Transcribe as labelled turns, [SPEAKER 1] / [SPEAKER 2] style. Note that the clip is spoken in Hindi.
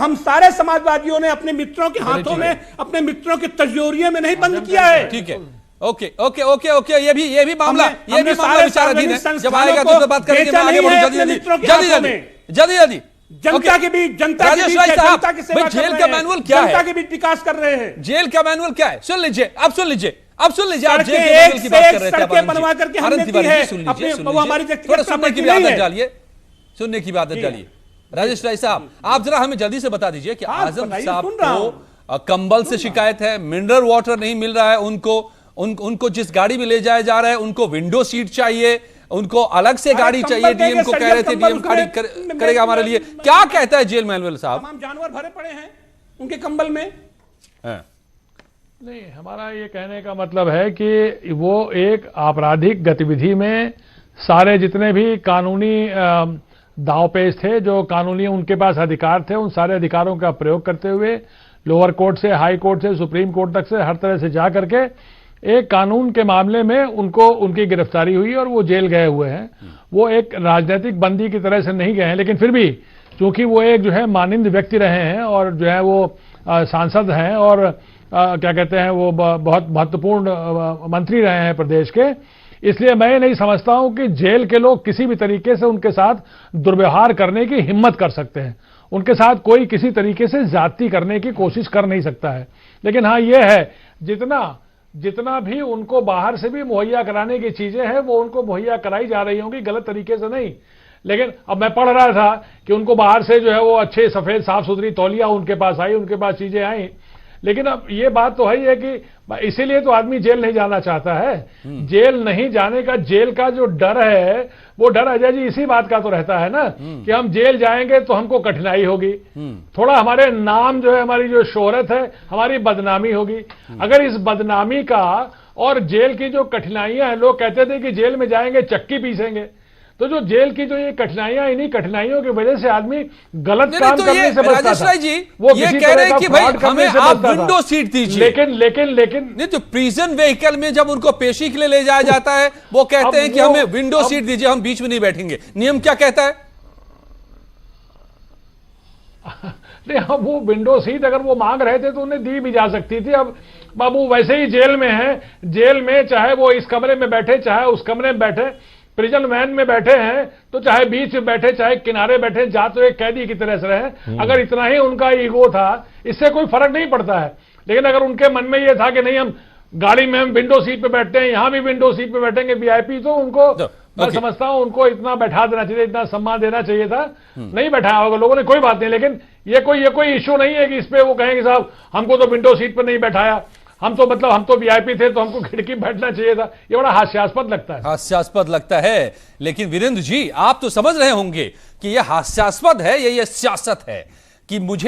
[SPEAKER 1] हम सारे समाजवादियों ने अपने मित्रों के हाथों में, अपने मित्रों के तजोरिये में नहीं बंद किया है।
[SPEAKER 2] ठीक है, ओके ओके ओके ओके, ये भी मामला विचाराधीन है। जब आएगा तो बात करेंगे। आगे बढ़ो जल्दी
[SPEAKER 1] जनता के बीच, जनता की सेवा,
[SPEAKER 2] जेल का मैनुअल क्या है?
[SPEAKER 1] जनता के बीच विकास कर रहे हैं।
[SPEAKER 2] जेल का मैनुअल क्या है? सुन लीजिए, अब सुन लीजिए। आप जेल के मैनुअल की बात कर रहे थे।
[SPEAKER 1] सड़कें बनवा करके हमने दी है। हमारी
[SPEAKER 2] थोड़ा सुनने की भी आदत डालिए, सुनने की भी आदत डालिए। राजेश राय साहब, आप जरा हमें जल्दी से बता दीजिए कि आजम साहब को कंबल से शिकायत है, मिनरल वाटर नहीं मिल रहा है उनको जिस गाड़ी में ले जाया जा रहा है उनको विंडो सीट चाहिए, उनको अलग से गाड़ी चाहिए। डीएम को कह रहे थे डीएम गाड़ी करेगा हमारे लिए। क्या कहता है जेल मैनुअल साहब?
[SPEAKER 1] तमाम जानवर भरे पड़े हैं उनके कंबल में।
[SPEAKER 3] नहीं, हमारा ये कहने का मतलब है कि वो एक आपराधिक गतिविधि में सारे जितने भी कानूनी दांवपेच थे, जो कानूनी उनके पास अधिकार थे, उन सारे अधिकारों का प्रयोग करते हुए लोअर कोर्ट से, हाई कोर्ट से, सुप्रीम कोर्ट तक से हर तरह से जा करके एक कानून के मामले में उनकी गिरफ्तारी हुई और वो जेल गए हुए हैं। वो एक राजनीतिक बंदी की तरह से नहीं गए हैं, लेकिन फिर भी चूंकि वो एक जो है मानिंद व्यक्ति रहे हैं और जो है वो सांसद हैं और क्या कहते हैं वो बहुत महत्वपूर्ण मंत्री रहे हैं प्रदेश के, इसलिए मैं नहीं समझता हूं कि जेल के लोग किसी भी तरीके से उनके साथ दुर्व्यवहार करने की हिम्मत कर सकते हैं। उनके साथ कोई किसी तरीके से ज्यादती करने की कोशिश कर नहीं सकता है। लेकिन हाँ, ये है जितना भी उनको बाहर से भी मुहैया कराने की चीजें हैं वो उनको मुहैया कराई जा रही होंगी, गलत तरीके से नहीं। लेकिन अब मैं पढ़ रहा था कि उनको बाहर से जो है वो अच्छे सफेद साफ सुथरी तौलिया उनके पास आई, उनके पास चीजें आई। लेकिन अब ये बात तो है कि इसीलिए तो आदमी जेल नहीं जाना चाहता है। जेल नहीं जाने का, जेल का जो डर है वो डर अजय जी इसी बात का तो रहता है ना कि हम जेल जाएंगे तो हमको कठिनाई होगी, थोड़ा हमारे नाम जो है, हमारी जो शोहरत है, हमारी बदनामी होगी। अगर इस बदनामी का और जेल की जो कठिनाइयां हैं, लोग कहते थे कि जेल में जाएंगे चक्की पीसेंगे, तो जो जेल की जो ये कठिनाइयां, इन्हीं कठिनाइयों की वजह से आदमी गलत काम करने से बचता था।
[SPEAKER 2] जी वो ये कह रहे हैं कि भाई हमें आप विंडो सीट दीजिए।
[SPEAKER 3] लेकिन
[SPEAKER 2] नहीं तो प्रिजन व्हीकल में जब उनको पेशी के लिए ले जाया जाता है वो कहते हैं कि हमें विंडो सीट दीजिए, हम बीच में नहीं बैठेंगे। नियम क्या कहता है?
[SPEAKER 3] नहीं, अब वो विंडो सीट अगर वो मांग रहे थे तो उन्हें दी भी जा सकती थी। अब बाबू वैसे ही जेल में है, जेल में चाहे वो इस कमरे में बैठे चाहे उस कमरे में बैठे, प्रिजन वैन में बैठे हैं तो चाहे बीच में बैठे चाहे किनारे बैठे, जा तो एक कैदी की तरह से रहे। अगर इतना ही उनका ईगो था, इससे कोई फर्क नहीं पड़ता है। लेकिन अगर उनके मन में ये था कि नहीं, हम गाड़ी में हम विंडो सीट पे बैठते हैं, यहां भी विंडो सीट पे बैठेंगे वीआईपी, तो उनको मैं समझता हूं उनको इतना बैठा देना चाहिए, इतना सम्मान देना चाहिए था। नहीं बैठाया होगा लोगों ने, कोई बात नहीं। लेकिन ये कोई इश्यू नहीं है कि इस पे वो कहेंगे साहब हमको तो विंडो सीट पर नहीं बैठाया, हम तो वीआईपी थे तो हमको खिड़की बैठना चाहिए था। ये बड़ा हास्यास्पद लगता है।
[SPEAKER 2] हास्यास्पद लगता है। लेकिन वीरेंद्र जी, आप तो समझ रहे होंगे कि यह हास्यास्पद है, ये सियासत है कि मुझे